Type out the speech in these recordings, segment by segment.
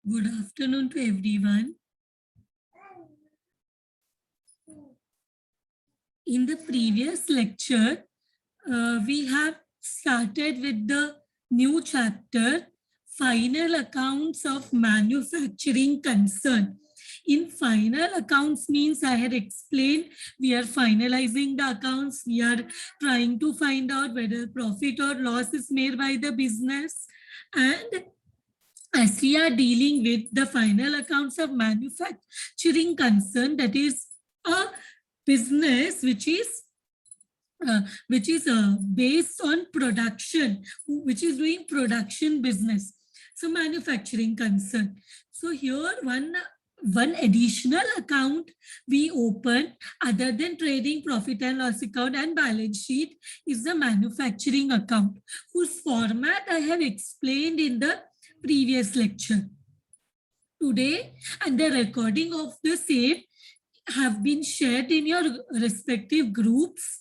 Good afternoon to everyone. In the previous lecture, we have started with the new chapter, Final Accounts of Manufacturing Concern. In final accounts means I had explained we are finalizing the accounts. We are trying to find out whether profit or loss is made by the business. And as we are dealing with the final accounts of manufacturing concern, that is a business which is based on production, which is doing production business. So manufacturing concern. So here one additional account we open other than trading profit and loss account and balance sheet is the manufacturing account, whose format I have explained in the previous lecture. Today, and the recording of the same have been shared in your respective groups.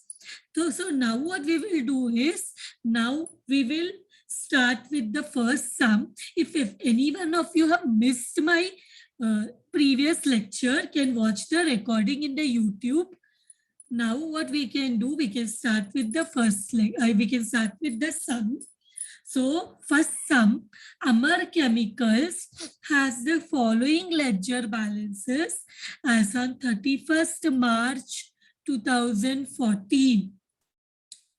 So now what we will do is, now we will start with the first sum. If any one of you have missed my previous lecture, can watch the recording in the YouTube. Now what we can do, we can start with the first, we can start with the sum. So first sum, Amar Chemicals has the following ledger balances as on 31st March 2014.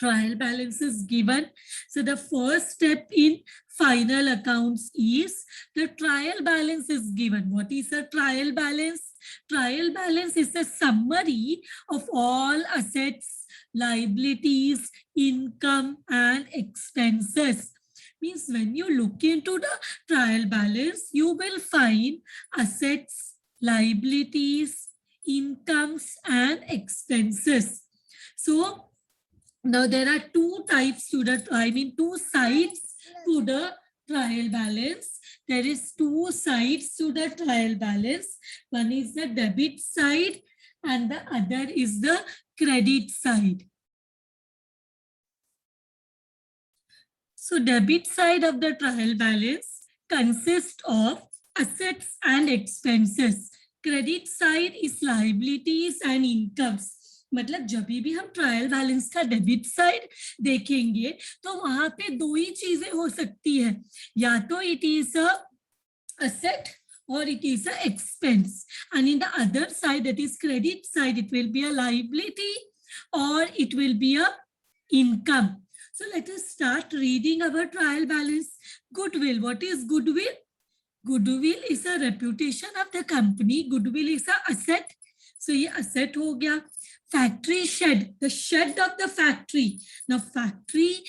Trial balance is given. So the first step in final accounts is the trial balance is given. What is a trial balance? Trial balance is a summary of all assets, liabilities, income, and expenses. Means when you look into the trial balance, you will find assets, liabilities, incomes, and expenses. So now there are two types to the, two sides to the trial balance. There is two sides to the trial balance. One is the debit side and the other is the credit side. So debit side of the trial balance consists of assets and expenses. Credit side is liabilities and incomes. मतलब जब भी हम trial balance का debit side देखेंगे तो वहां पे दो ही चीजें हो सकती है, या तो it is a asset or it is a expense, and in the other side, that is credit side, it will be a liability or it will be a income. So let us start reading our trial balance. Goodwill. What is goodwill? Goodwill is a reputation of the company. Goodwill is a asset. So ये asset हो गया. Factory shed, the shed of the factory. Now factory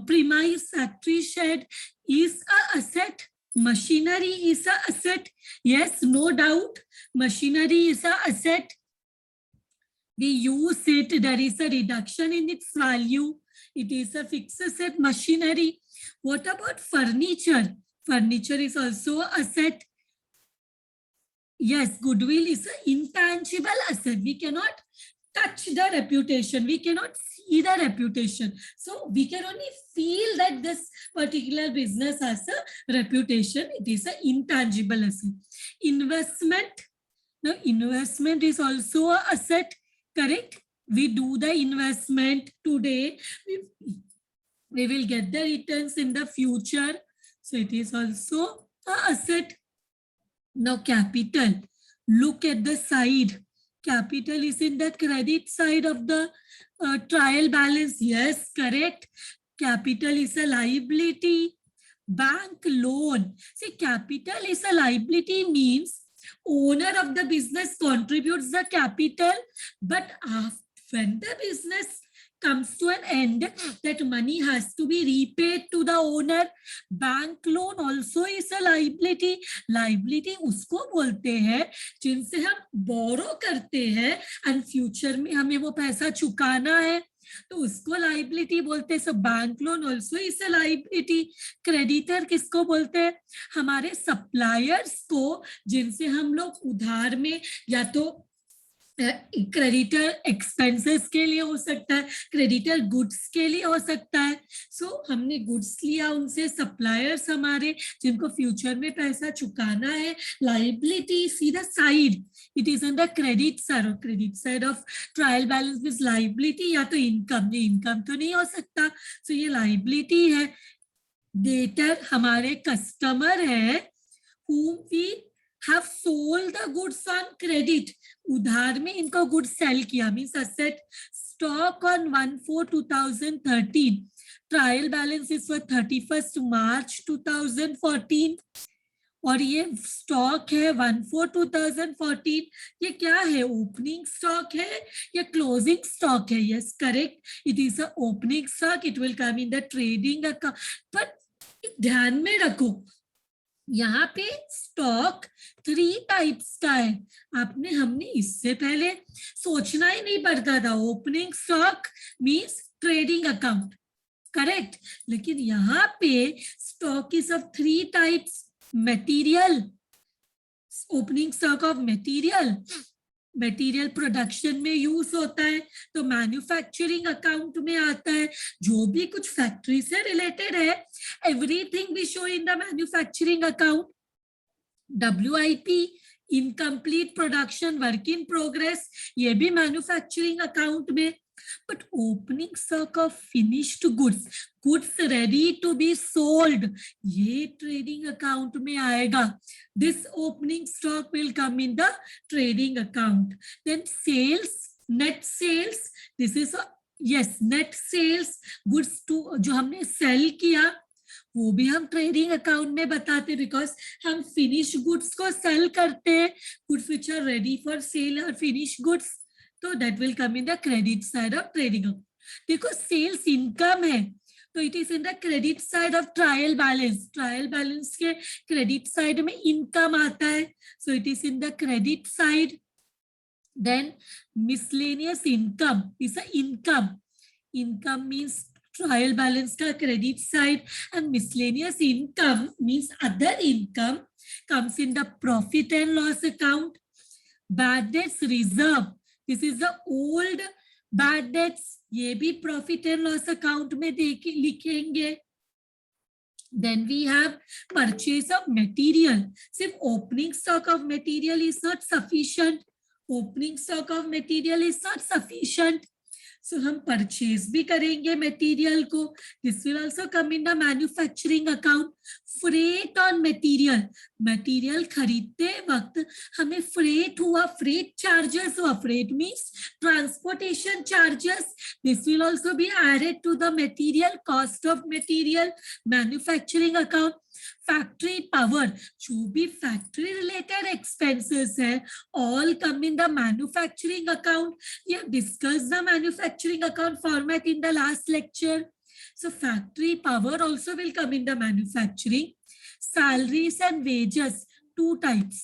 premise, factory shed is a asset. Machinery is a asset. Yes, no doubt. Machinery is a asset. We use it. There is a reduction in its value. It is a fixed asset. Machinery. What about furniture? Furniture is also an asset. Yes, goodwill is an intangible asset. We cannot touch the reputation. We cannot see the reputation. So we can only feel that this particular business has a reputation. It is an intangible asset. Investment. Now, investment is also an asset, correct? We do the investment today. We will get the returns in the future. So it is also an asset. Now, capital. Look at the side. Capital is in the credit side of the trial balance. Yes, correct. Capital is a liability. Bank loan. See, capital is a liability means owner of the business contributes the capital, but when the business comes to an end, that money has to be repaid to the owner. Bank loan also is a liability. Liability उसको बोलते हैं जिनसे हम borrow करते हैं and future में हमें वो पैसा चुकाना है, तो उसको लाइबिलिटी बोलते हैं. So bank loan also is a liability. Creditor किसको बोलते हैं? हमारे सप्लायर्स को, जिनसे हम लोग उधार में या तो क्रेडिटर एक्सपेंसेस के लिए हो सकता है, क्रेडिटर गुड्स के लिए हो सकता है. सो हमने गुड्स लिया उनसे, सप्लायर्स हमारे जिनको फ्यूचर में पैसा चुकाना है. Liability see the side, it is on the credit side. और credit side of trial balance with liability या तो इनकम, ये इनकम तो नहीं हो सकता. सो ये लाइबिलिटी है. डेटर हमारे कस्टमर है whom we have sold the goods on credit. उधार में इनको गुड्स सेल किया, means asset stock on 1/4/2013. Trial balance is for 31st March 2014 और ये स्टॉक है 1/4/2014. ये क्या है, ओपनिंग स्टॉक है या क्लोजिंग स्टॉक है? Yes correct, it is a opening stock. It will come in the trading account. पर ध्यान में रखो, यहाँ पे स्टॉक 3 टाइप्स का है. हमने इससे पहले सोचना ही नहीं पड़ता था. Opening stock means trading account, correct. लेकिन यहाँ पे stock is of 3 types. Material, opening stock of material, material production में यूज होता है तो मैन्युफैक्चरिंग अकाउंट में आता है. जो भी कुछ फैक्ट्री से रिलेटेड है, everything we show in the manufacturing account. WIP, incomplete production, work in progress, ये भी मैन्युफैक्चरिंग अकाउंट में. But opening stock of finished goods, goods ready to be sold, ये ट्रेडिंग अकाउंट में आएगा. This opening stock will come in the trading account. Then sales, net sales, this is yes net sales. Goods to जो हमने cell किया वो भी हम trading account में बताते, बिकॉज हम फिनिश गुड्स को सेल करते हैं. Goods which are ready for sale और फिनिश गुड्स, तो that will come in the credit side of trading. देखो सेल्स इनकम है तो it is in the credit side of trial balance. Trial balance के credit side में income आता है, so it is in the credit side. Then miscellaneous income is a income. Income means trial balance का credit side, and miscellaneous income means other income comes in the profit and loss account. Bad debts reserve, this is the old bad debts, ये भी profit and loss account में लिखेंगे. Then we have purchase of material. सिर्फ opening stock of material is not sufficient. Opening stock of material is not sufficient. So हम purchase भी करेंगे material को. This will also come in the manufacturing account. Freight on material, material खरीदते वक्त हमें freight हुआ, freight charges हुआ. Freight means transportation charges. This will also be added to the material cost of material, manufacturing account. Factory power, जो भी factory related expenses है, all come in the manufacturing account. We have discussed the manufacturing account format in the last lecture. So factory power also will come in the manufacturing. Salaries and wages, 2 types.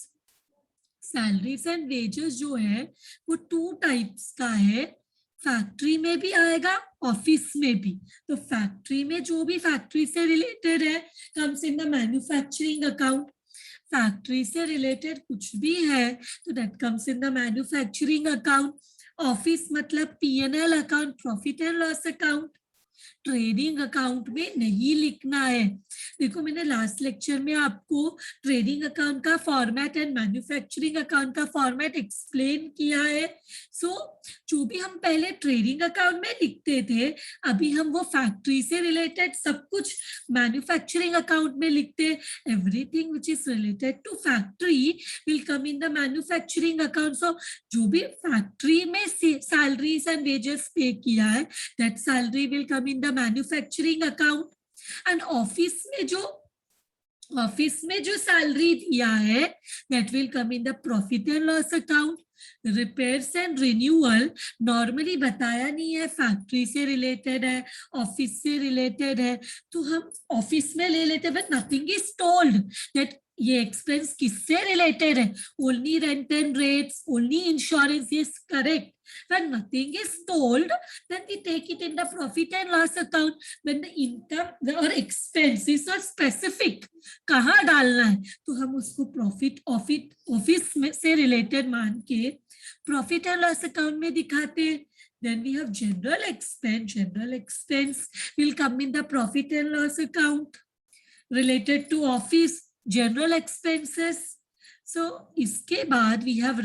Salaries and wages जो है वो 2 types का है. Factory में भी आएगा, office में भी. तो फैक्ट्री में जो भी फैक्ट्री से रिलेटेड है comes in the manufacturing account. Factory से रिलेटेड कुछ भी है तो that comes in the manufacturing account. Office मतलब P&L account, profit and loss account. Trading account में नहीं लिखना है. देखो मैंने लास्ट लेक्चर में आपको ट्रेडिंग अकाउंट का फॉर्मेट एंड मैन्युफैक्चरिंग अकाउंट का फॉर्मेट एक्सप्लेन किया है. सो जो भी हम पहले ट्रेडिंग अकाउंट में लिखते थे, अभी हम वो फैक्ट्री से रिलेटेड सब कुछ मैन्युफैक्चरिंग अकाउंट में लिखते हैं. Everything which is related to factory will come in the manufacturing account. So जो भी फैक्ट्री में सैलरीज एंड वेजेस पे किया है, that salary will come in the manufacturing account. And office में जो सैलरी दिया है that will come in the profit and loss account. Repairs and renewal normally बताया नहीं है, फैक्ट्री से रिलेटेड है, ऑफिस से रिलेटेड है, तो हम ऑफिस में ले लेते हैं. But nothing is told that ये एक्सपेंस किससे रिलेटेड है? Only rent and rates, only insurance, yes correct. When nothing is told, then we take it in the profit and loss account. When the income or expenses are specific, कहाँ डालना है, तो हम उसको profit office में से related मान के प्रॉफिट एंड लॉस अकाउंट में दिखाते हैं. Then we have general expense. General expense will come in the profit and loss account related to office general expenses. So इसके बाद we have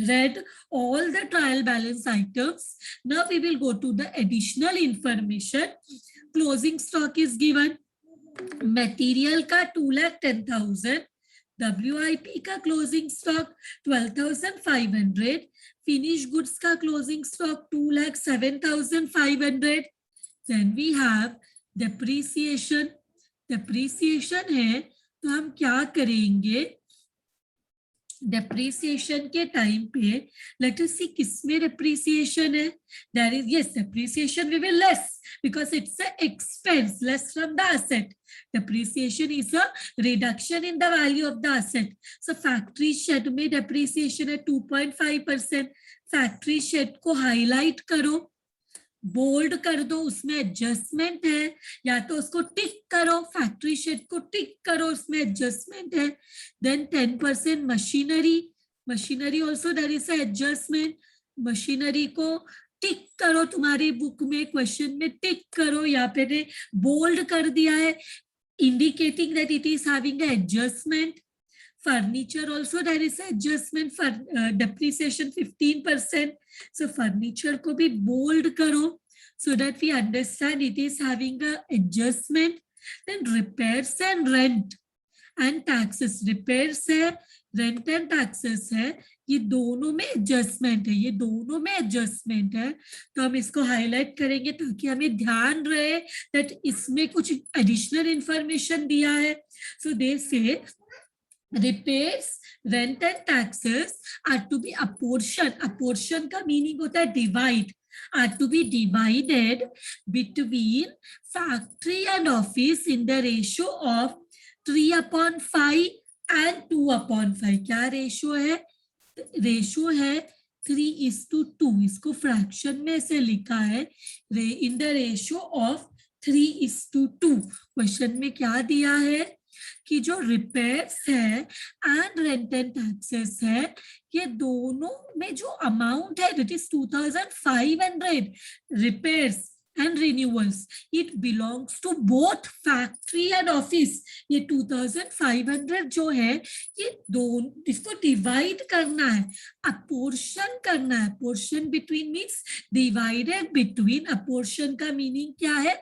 read all the trial balance items. Now we will go to the additional information. Closing stock is given. Material का 2,10,000, WIP का closing stock 12,500, finished goods का closing stock 2,07,500. Then we have depreciation. depreciation है तो हम क्या करेंगे, depreciation के time पे let us see किसमें depreciation है. There is, yes, depreciation we will less because it's a expense less from the asset. Depreciation is a reduction in the value of the asset. So factory shed में depreciation है 2.5%. factory shed को highlight करो, bold कर दो, उसमें adjustment है, या तो उसको टिक करो, फैक्ट्री शेड को टिक करो, उसमें एडजस्टमेंट है. Then 10% machinery, machinery also there is adjustment. Machinery को टिक करो, तुम्हारी बुक में क्वेश्चन में टिक करो, यहाँ पे ने बोल्ड कर दिया है indicating that it is having adjustment. Furniture also there is adjustment for depreciation 15%. So furniture को भी bold करो so that we understand it is having a adjustment. Then repairs and rent and taxes. Repairs है, rent and taxes है, ये दोनों में adjustment है, ये दोनों में adjustment है. तो हम इसको highlight करेंगे ताकि हमें ध्यान रहे that इसमें कुछ additional information दिया है. So they say repairs, rent and taxes are to be apportioned. Apportion का meaning होता है divide. Are to be divided between factory and office in the ratio of 3/5 and 2/5. क्या रेशियो है? Ratio है 3:2. इसको fraction में से लिखा है in the ratio of 3:2. Question में क्या दिया है कि जो रिपेयर्स है एंड रेंट एंड टैक्सेस है, ये दोनों में जो अमाउंट है that is 2,500 repairs and renewals, it belongs to both factory and office. ये 2,500 जो है ये दोनों, इसको डिवाइड करना है, अपोर्शन करना है. Portion between means divided between. Apportion का मीनिंग क्या है?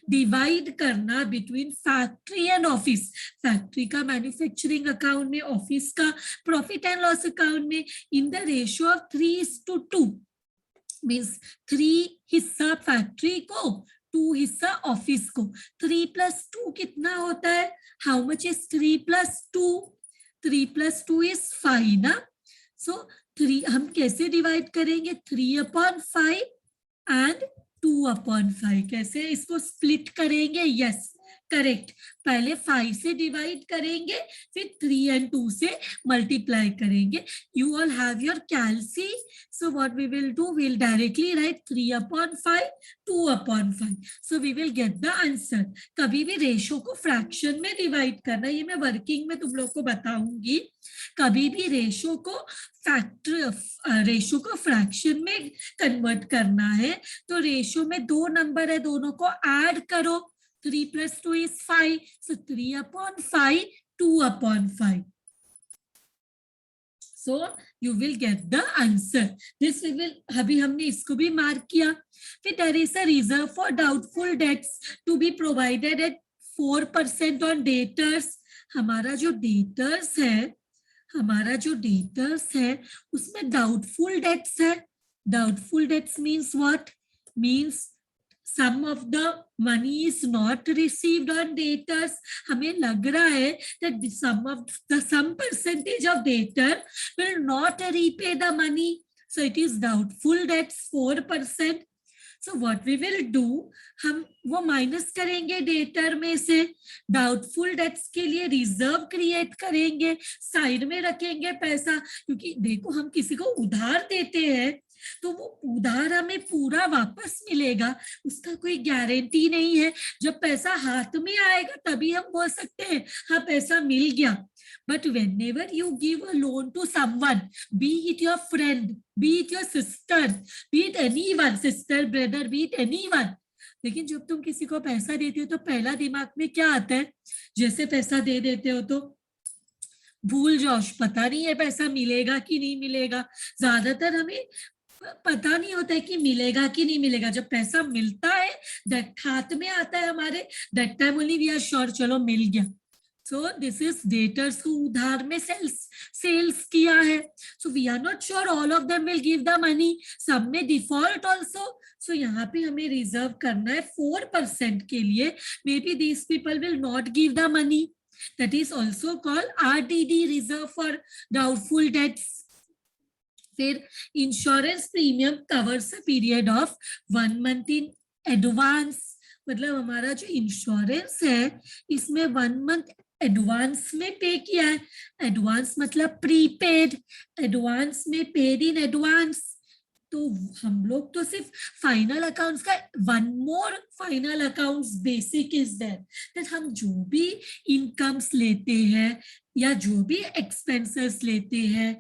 डिवाइड करना between factory and office. Factory का मैन्युफैक्चरिंग अकाउंट में, ऑफिस का प्रॉफिट एंड लॉस अकाउंट में, in the ratio of 3:2. Means 3 हिस्सा फैक्ट्री को, 2 हिस्सा ऑफिस को. 3 + 2 कितना होता है? How much is 3 + 2? 3 + 2 इज 5 ना. सो 3 हम कैसे डिवाइड करेंगे? 3/5 एंड 2/5. कैसे इसको स्प्लिट करेंगे? Yes correct. पहले 5 से डिवाइड करेंगे, फिर 3 and 2 से मल्टीप्लाई करेंगे. You all have your calci, so what we will do, we will directly write 3/5, 2/5. So we will get the answer. कभी भी रेशो को फ्रैक्शन में डिवाइड करना, ये मैं वर्किंग में तुम लोग को बताऊंगी. कभी भी रेशो को फ्रैक्शन में कन्वर्ट करना है तो रेशो में 2 नंबर है, दोनों को ऐड करो. 3 + 2 is 5. So 3/5, 2/5. So you will get the answer. This we will, अभी हमने इसको भी मार्क किया. फिर there is a reserve for doubtful debts to be provided at 4% on debtors. हमारा जो डेटर्स है उसमें डाउटफुल डेट्स है. Doubtful debts means what? Means some of the money is not received on debtors. हमें लग रहा है that some percentage of debtor will not repay the money, so it is doubtful debts 4%. So what we will do, हम वो minus करेंगे debtor में से, doubtful debts के लिए रिजर्व क्रिएट करेंगे, साइड में रखेंगे पैसा, क्योंकि देखो हम किसी को उधार देते हैं तो वो उधार हमें पूरा वापस मिलेगा, उसका कोई गारंटी नहीं है। जब पैसा हाथ में आएगा तभी हम बोल सकते हैं हाँ पैसा मिल गया। But whenever you give a loan to someone, be it your friend, be it your sister, be it anyone, sister, brother, be it anyone, लेकिन जब तुम किसी को पैसा देते हो तो पहला दिमाग में क्या आता है, जैसे पैसा दे देते हो तो भूल जाओ, पता नहीं है पैसा मिलेगा कि नहीं मिलेगा। ज्यादातर हमें पता नहीं होता है कि मिलेगा कि नहीं मिलेगा। जब पैसा मिलता है, हाथ में आता है हमारे, that time only we are sure चलो मिल गया। सो दिस इज डेटर्स को उधार में सेल्स किया है। So we are not sure all of them will give the money, सब में डिफॉल्ट ऑल्सो। सो यहाँ पे हमें रिजर्व करना है 4% के लिए, may be these people will not give the money, that is also called RDD, reserve for doubtful debts. फिर insurance premium covers a period of 1 month in advance, मतलब हमारा जो इंश्योरेंस है इसमें 1 month एडवांस में पे किया है। एडवांस मतलब प्रीपेड, एडवांस में पेड इन एडवांस। तो हम लोग तो सिर्फ फाइनल अकाउंट्स का one more final accounts basic is that, that हम जो भी इनकम्स लेते हैं या जो भी एक्सपेंसेस लेते हैं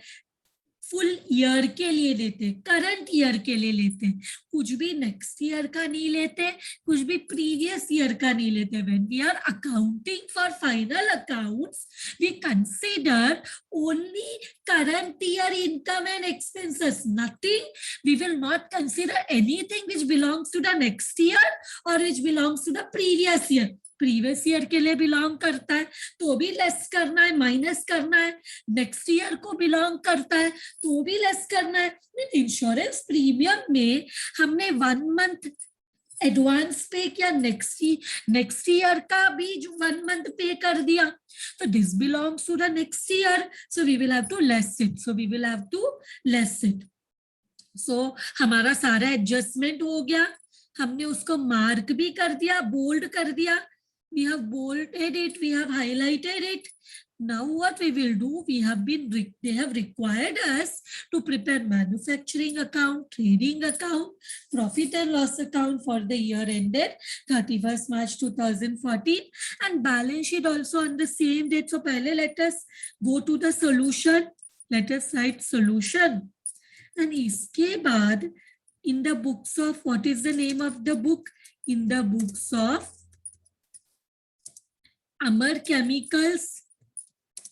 फुल ईयर के लिए लेते, करंट ईयर के लिए लेते, कुछ भी नेक्स्ट ईयर का नहीं लेते, कुछ भी प्रीवियस ईयर का नहीं लेते। When we are accounting for final accounts we consider only current year income and expenses, nothing, we will not consider anything which belongs to the next year or which belongs to the previous year. Previous year के लिए belong करता है तो भी less करना है, minus करना है, नेक्स्ट ईयर को बिलोंग करता है तो भी लेस करना है। इंश्योरेंस प्रीमियम में हमने 1 month एडवांस पे किया, नेक्स्ट ईयर का भी 1 month पे कर दिया, तो this belongs to the next year, so we will have to less it, so we will have to less it. So हमारा सारा एडजस्टमेंट हो गया, हमने उसको मार्क भी कर दिया, बोल्ड कर दिया, we have bolded it, we have highlighted it. Now what we will do, they have required us to prepare manufacturing account, trading account, profit and loss account for the year ended 31st March 2014, and balance sheet also on the same date. So pehle let us go to the solution, let us write solution, and iske baad in the books of, what is the name of the book? In the books of Amar Chemicals,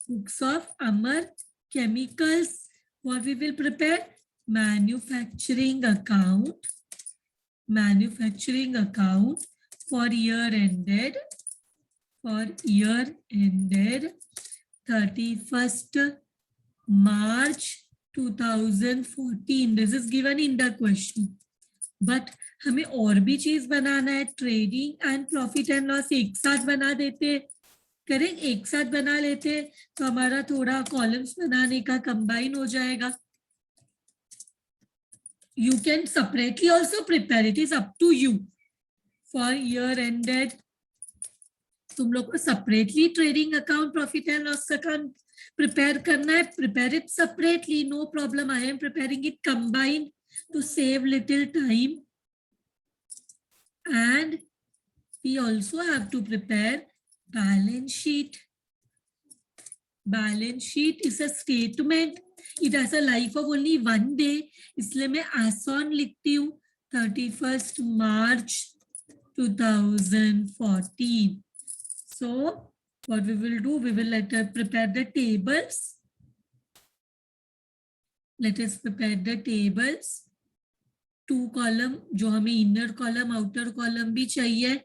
books of Amar Chemicals, what we will prepare? Manufacturing account for year ended 31st March 2014. This is given in the question, but हमें और भी चीज बनाना है, trading and profit and loss एक साथ बना देते, correct, एक साथ बना लेते तो हमारा थोड़ा कॉलम्स बनाने का कंबाइन हो जाएगा। You can separately also prepare, it is up to you. For year ended तुम लोग को separately trading account, profit and loss account prepare करना है, prepare it separately, no problem. I am preparing it combined to save little time, and we also have to prepare balance sheet. Balance sheet is a statement, it has a life of only 1 day, इसलिए मैं as on लिखती हूँ 31st March 2014. So what we will do, we will prepare the tables. Let us prepare the tables. 2 column, जो हमें inner column outer column भी चाहिए,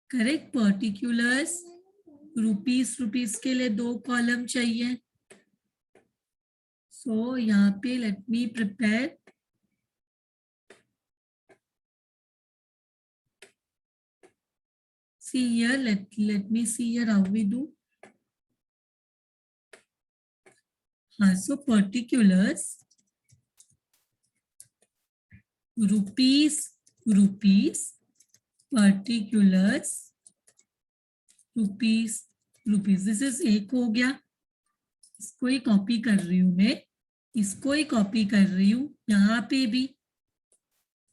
correct. Particulars, rupees के लिए 2 कॉलम चाहिए। सो यहाँ पे let me prepare, see here, let me see here how we do. हाँ, so particulars rupees, rupees, particulars, rupees, rupees. This is एक हो गया, इसको ही कॉपी कर रही हूं मैं, इसको ही कॉपी कर रही हूँ यहाँ पे भी,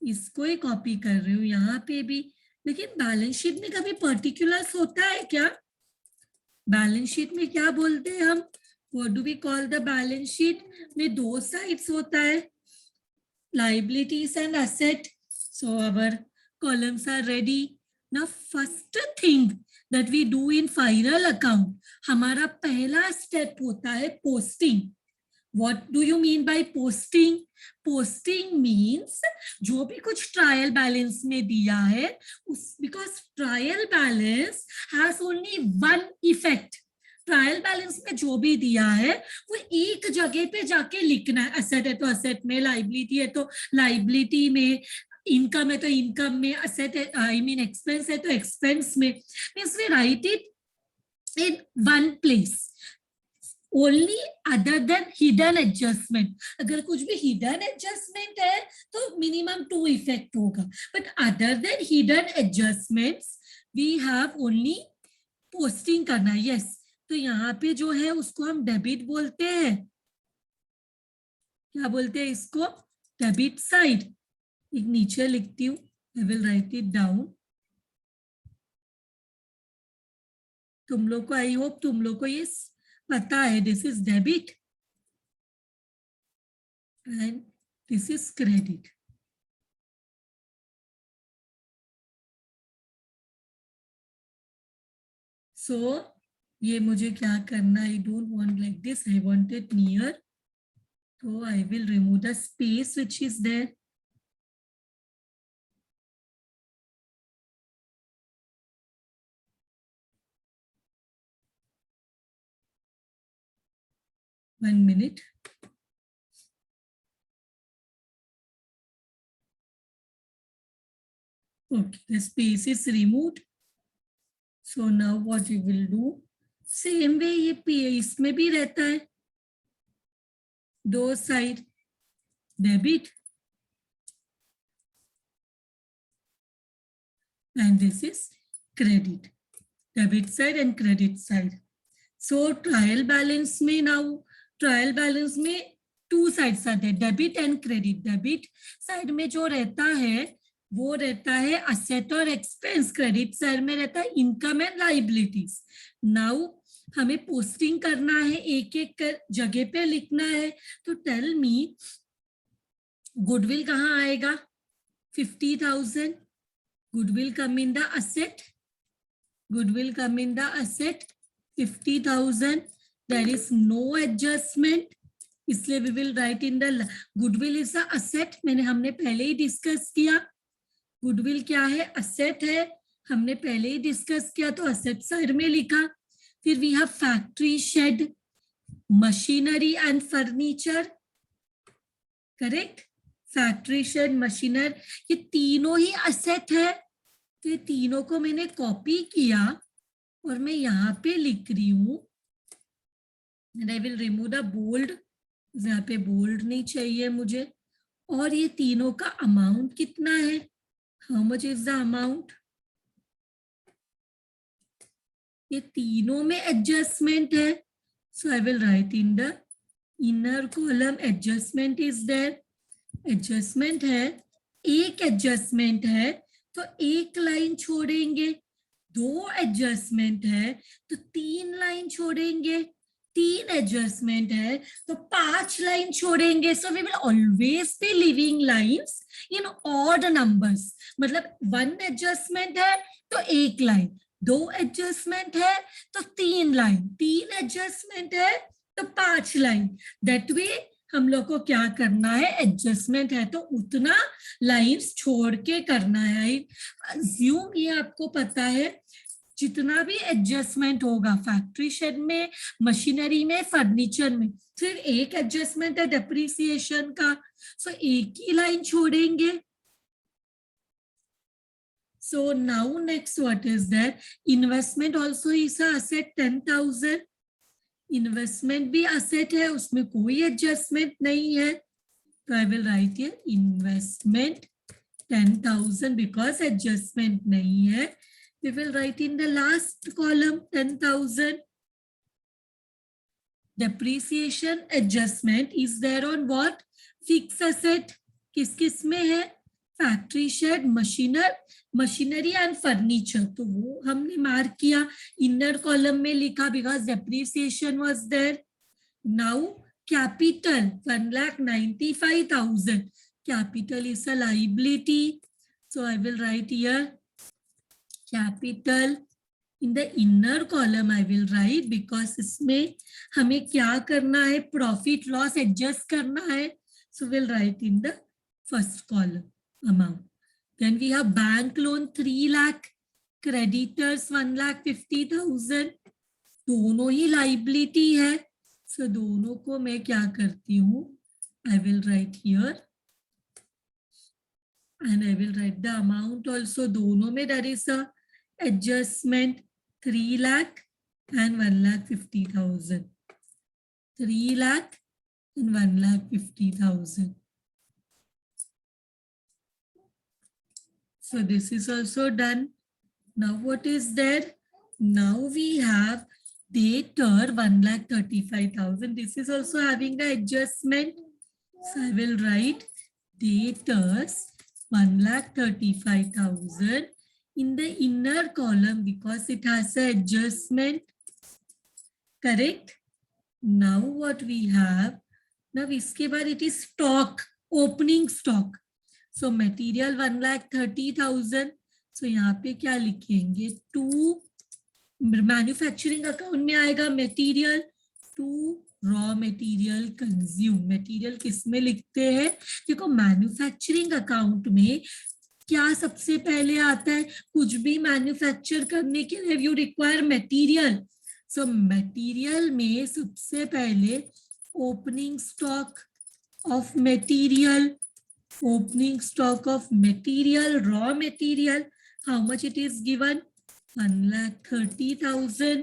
इसको ही कॉपी कर रही हूँ यहाँ पे भी। लेकिन बैलेंस शीट में कभी पर्टिकुलर्स होता है क्या? बैलेंस शीट में क्या बोलते हैं हम? What do we call the balance sheet? में दो साइड्स होता है, liabilities and asset. So our columns are ready. Now first thing that we do in final account, हमारा पहला स्टेप होता है posting. What do you mean by posting? Posting means जो भी कुछ ट्रायल बैलेंस में दिया है उस, because trial balance has only one effect. Trial balance में जो भी दिया है वो एक जगह पे जाके लिखना है। एसेट है तो एसेट में, लाइबिलिटी है तो लाइबिलिटी में, इनकम है तो इनकम में, एसेट है आई मीन एक्सपेंस है तो एक्सपेंस में। Means we write it in one place only, other than hidden adjustment. अगर कुछ भी हिडन एडजस्टमेंट है तो मिनिमम 2 इफेक्ट होगा, but other than hidden adjustments we have only posting करना है। यस, तो यहाँ पे जो है उसको हम डेबिट बोलते हैं। क्या बोलते हैं इसको? Debit side. एक नीचे लिखती हूँ, I will right it down. तुम लोग को, आई होप तुम लोग को ये पता है, this is debit and this is credit. So ये मुझे क्या करना, I don't want like this, I want it near, तो I will remove the space which is there. One minute. Okay, the space is removed. So now what we will do, same way ये इसमें भी रहता है, दो side debit and this is credit, debit side and credit side. So trial balance में now, trial balance में two sides आते हैं, debit and credit. Debit side में जो रहता है वो रहता है असेट और एक्सपेंस, क्रेडिट साइड में रहता है इनकम एंड लाइबिलिटीज। नाउ हमें पोस्टिंग करना है, एक एक जगह पे लिखना है। तो टेल मी, गुडविल कहाँ आएगा? 50,000। Goodwill come in the asset, goodwill come in the asset 50,000। There is no adjustment, इसलिए we will write in the goodwill is the asset. हमने पहले ही डिस्कस किया, गुडविल क्या है? असेट है, हमने पहले ही डिस्कस किया, तो असेट साइड में लिखा। फिर we have factory, shed, machinery and furniture, correct? Factory, shed, machinery, ये तीनों ही असेट है, तो ये तीनों को मैंने कॉपी किया और मैं यहाँ पे लिख रही हूँ। I will remove the bold, यहाँ पे बोल्ड नहीं चाहिए मुझे। और ये तीनों का अमाउंट कितना है? How much is the amount? ये तीनों में एडजस्टमेंट है, so I will write in the inner column adjustment is there. Adjustment है, एक एडजस्टमेंट है तो एक लाइन छोड़ेंगे, दो एडजस्टमेंट है तो 3 लाइन छोड़ेंगे, 3 एडजस्टमेंट है तो 5 लाइन छोड़ेंगे। So we will always be leaving lines in odd numbers. मतलब 1 एडजस्टमेंट है तो 1 लाइन, 2 एडजस्टमेंट है तो 3 लाइन, 3 एडजस्टमेंट है तो 5 लाइन। दैट वे हम लोग को क्या करना है, एडजस्टमेंट है तो उतना लाइंस छोड़ के करना है। अज्यूम ये आपको पता है, जितना भी एडजस्टमेंट होगा फैक्ट्री शेड में, मशीनरी में, फर्नीचर में, सिर्फ एक एडजस्टमेंट है डेप्रिसिएशन का, सो एक ही लाइन छोड़ेंगे। So now next what is that? Investment also is a asset 10,000। Investment भी असेट है, उसमें कोई एडजस्टमेंट नहीं है, तो I will right here investment 10,000 because adjustment nahi hai. We will write in the last column 10,000. Depreciation adjustment is there on what? Fixed asset. किस किस में है? Factory shed, machinery and furniture. तो वो हमने मार्क किया, इनर कॉलम में लिखा because depreciation was there. Now capital 1,95,000. Capital is a liability. So I will write here capital. In the inner column I will write because इसमें हमें क्या करना है? Profit loss adjust करना है. So we'll write in the first column amount. Then we have bank loan 3 lakh, creditors 1,50,000. दोनों ही liability है. So दोनों को मैं क्या करती हूँ? I will write here. And I will write the amount also. दोनों में there is a adjustment 3 lakh and 1,50,000. 3 lakh and 1,50,000. So this is also done. Now what is there? Now we have debtor 1,35,000. This is also having the adjustment. So I will write debtors 1,35,000 in the inner column because it has an adjustment. Correct? Now what we have? Now iske baad it is stock, opening stock. So material 1,30,000. So यहाँ पे क्या लिखेंगे? 2 manufacturing account में आएगा material, 2 raw material consume. Material किस में लिखते हैं? देखो मैन्युफैक्चरिंग अकाउंट में क्या सबसे पहले आता है? कुछ भी मैन्युफैक्चर करने के लिए you require material. So material में सबसे पहले opening stock of material, opening stock of material, raw material. How much it is given? 1,30,000.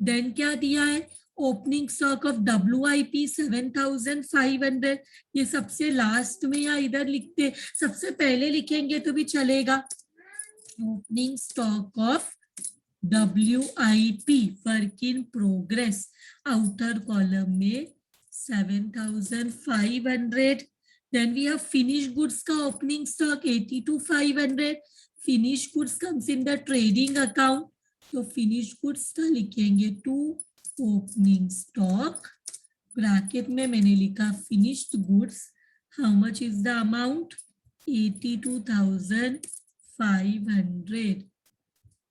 Then क्या दिया है? Opening stock of WIP 7,500. ये सबसे लास्ट में या इधर लिखते? सबसे पहले लिखेंगे तो भी चलेगा. Opening stock of WIP work in progress outer column में 7,500. Then we have finish goods का opening stock 82,500. Finish goods comes in the trading account. तो फिनिश गुड्स का लिखेंगे 2 ओपनिंग स्टॉक, ब्रैकेट में मैंने लिखा finished goods. How much is the amount? 82,500.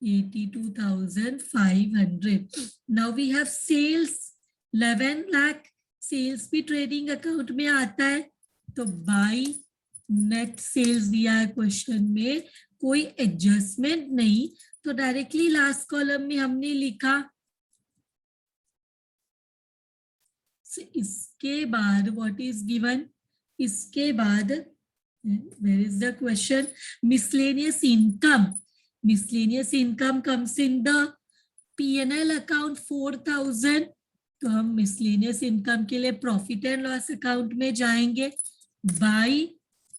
82,500. Now we have sales 11 lakh. Sales भी trading account में आता है. तो बाय नेट सेल्स दिया है क्वेश्चन में, कोई एडजस्टमेंट नहीं, तो डायरेक्टली लास्ट कॉलम में हमने लिखा. So, इसके बाद what is given? इसके बाद where is the question? Miscellaneous income. Miscellaneous income comes in the P&L account 4,000. तो हम miscellaneous income के लिए profit and loss account में जाएंगे. By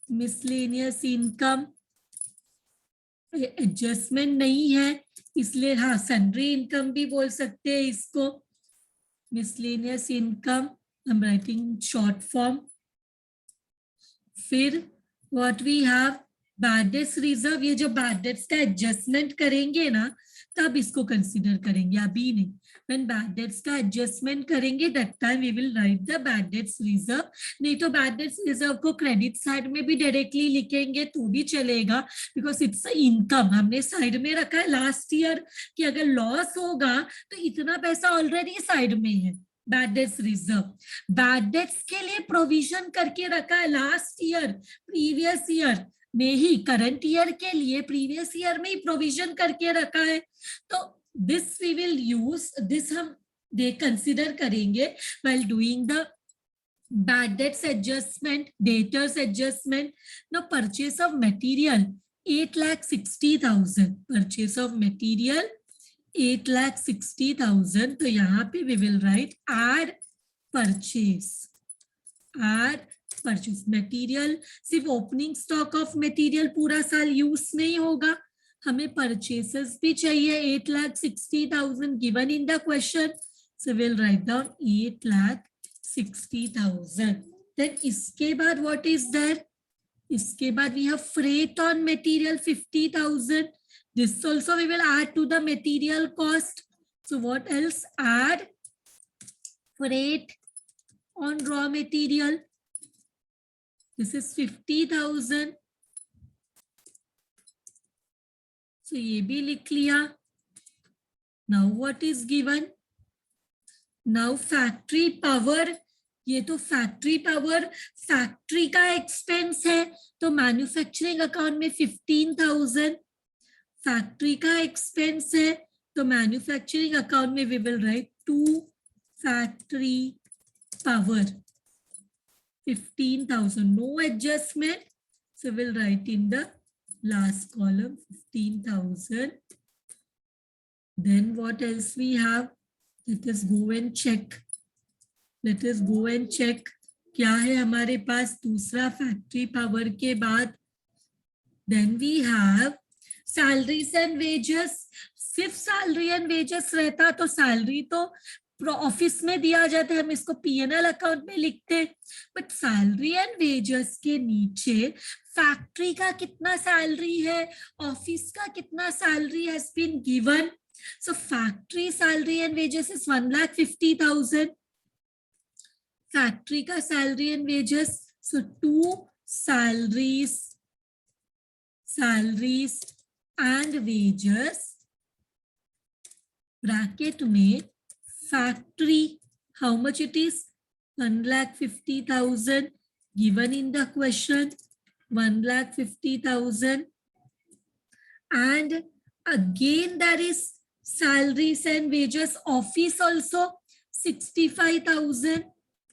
miscellaneous income एडजस्टमेंट नहीं है इसलिए हाँ सन्ड्री इनकम भी बोल सकते हैं इसको. miscellaneous income I'm writing short form. फिर what we have bad debts reserve. ये जो bad debts का एडजस्टमेंट करेंगे ना तब इसको कंसीडर करेंगे, अभी नहीं. when bad debts का एडजस्टमेंट करेंगे that time we will write the bad debts reserve. नहीं तो bad debts reserve को क्रेडिट साइड में भी डायरेक्टली लिखेंगे तो भी चलेगा बिकॉज इट्स इनकम. हमने साइड में रखा है लास्ट ईयर कि अगर लॉस होगा तो इतना पैसा ऑलरेडी साइड में है. Bad debts reserve, bad debts के लिए प्रोविजन करके रखा है लास्ट ईयर, प्रीवियस ईयर में ही, करंट ईयर के लिए प्रीवियस ईयर में ही प्रोविजन करके रखा है. तो this we will use, this हम दे कंसिडर करेंगे while doing the bad debts adjustment, debtors adjustment. Now purchase of material 8,60,000. purchase of material 8,60,000. तो यहाँ पे we will write add purchase purchase material, सिर्फ ओपनिंग स्टॉक ऑफ मटेरियल पूरा साल use नहीं होगा, हमें परचेसेस भी चाहिए. 8,60,000 given in the question, so will write down 8,60,000. Then इसके बाद व्हाट इज देयर? इसके बाद we have freight on material 50,000. This also we will add to the material cost. So what else? Add freight on raw material. This is 50,000. So ये भी लिख लिया. Now what is given? Now factory power. ये तो factory power factory का expense है, तो manufacturing account में 15,000 फैक्ट्री का एक्सपेंस है, तो मैन्युफैक्चरिंग अकाउंट में we will write to factory power 15,000, no adjustment, so will write in the last column 15,000. Then what else we have? Let us go and check. Let us go and check क्या है हमारे पास दूसरा factory power के बाद. Then we have salaries and wages. सिर्फ salary and wages रहता तो सैलरी तो ऑफिस में दिया जाता है, हम इसको पीएनएल अकाउंट में लिखते, बट सैलरी एंड वेजेस के नीचे फैक्ट्री का कितना सैलरी है, ऑफिस का कितना salary has been given. So factory salary and wages is 1,50,000. Factory का salary and wages, so to salaries and wages bracket में factory, how much it is? 1,50,000 given in the question, 1,50,000. and again there is salaries and wages. Office also 65,000.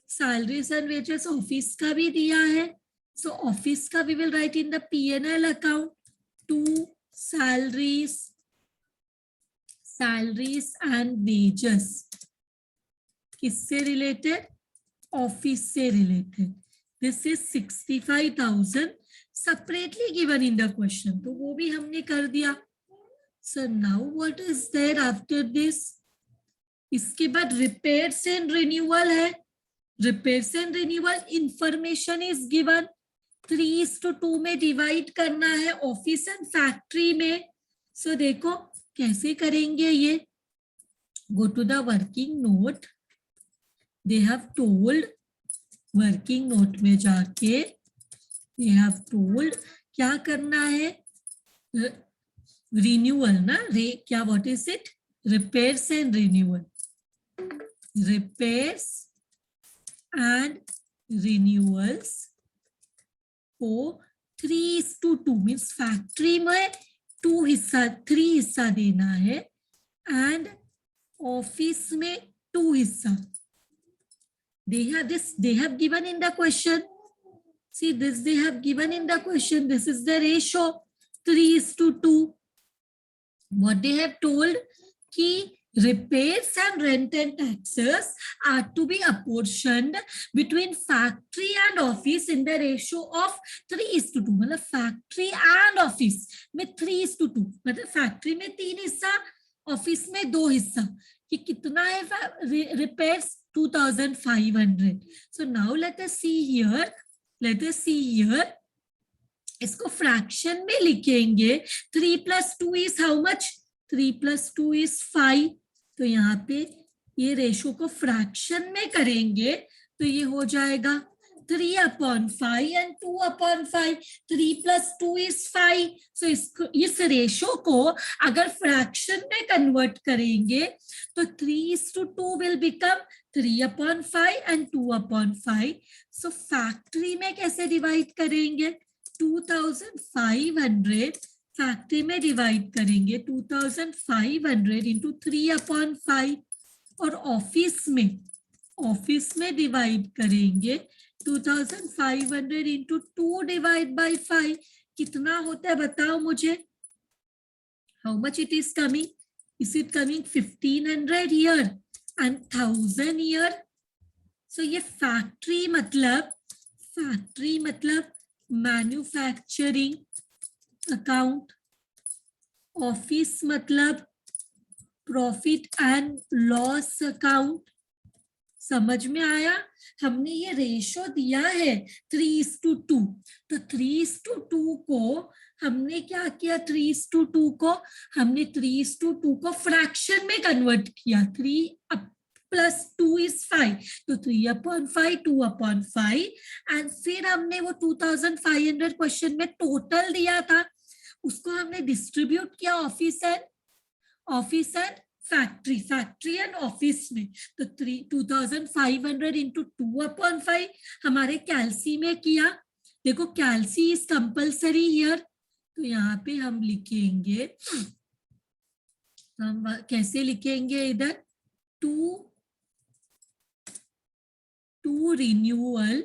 Salaries and wages office का भी दिया है, so office का we will write in the P&L account. To salaries and wages किससे related? Office से related. This is 65,000 separately given in the question, तो वो भी हमने कर दिया. So now what is there after this? इसके बाद repairs and renewal है. Repairs and renewal information is given. 3:2 में divide करना है ऑफिस एंड फैक्ट्री में. So देखो कैसे करेंगे ये. Go to the working note. They have told, working note में जाके they have told क्या करना है. Renewal ना, क्या what is it? Repairs and renewal. Repairs and renewals को 3:2 मीन्स फैक्ट्री में 3 हिस्सा देना है एंड ऑफिस में 2 हिस्सा. They have given in the question. See this, they have given in the question. This is the ratio 3:2. What they have told कि repairs and rent and taxes are to be apportioned between factory and office in the ratio of 3:2. मतलब factory and office में 3:2, मतलब factory में 3 हिस्सा, office में 2 हिस्सा. कि कितना है repairs? 2,500. So now let us see here. इसको फ्रैक्शन में लिखेंगे. 3 + 2 is how much? 3 + 2 is 5. तो यहाँ पे ये रेशो को फ्रैक्शन में करेंगे तो ये हो जाएगा 3/5 and 2/5. 3 + 2 is 5. So इस रेशो को अगर फ्रैक्शन में कन्वर्ट करेंगे तो 3:2 will become 3/5 and 2/5. So factory में कैसे डिवाइड करेंगे? 2,500 फैक्ट्री में डिवाइड करेंगे 2,500 into 3/5 और ऑफिस में डिवाइड करेंगे 2,500 into 2 divided by 5. कितना होता है बताओ मुझे. How much it is coming? Is it coming 1,500 here and 1,000 here? So ये फैक्ट्री मतलब फैक्ट्री मतलब मैन्युफैक्चरिंग अकाउंट, ऑफिस मतलब प्रॉफिट एंड लॉस अकाउंट। समझ में आया? हमने ये रेशो दिया है 3:2, तो 3:2 को हमने क्या किया, 3:2 को हमने 3:2 को फ्रैक्शन में कन्वर्ट किया। 3 + 2 = 5, तो 3/5, 2/5, एंड फिर हमने वो 2500 क्वेश्चन में टोटल दिया था, उसको हमने डिस्ट्रीब्यूट किया office and factory and office में। तो 2500 इंटू 2/5 हमारे कैलसी में किया। देखो कैलसी इज कंपल्सरी हियर, तो यहाँ पे हम लिखेंगे, हम कैसे लिखेंगे इधर, to renewal,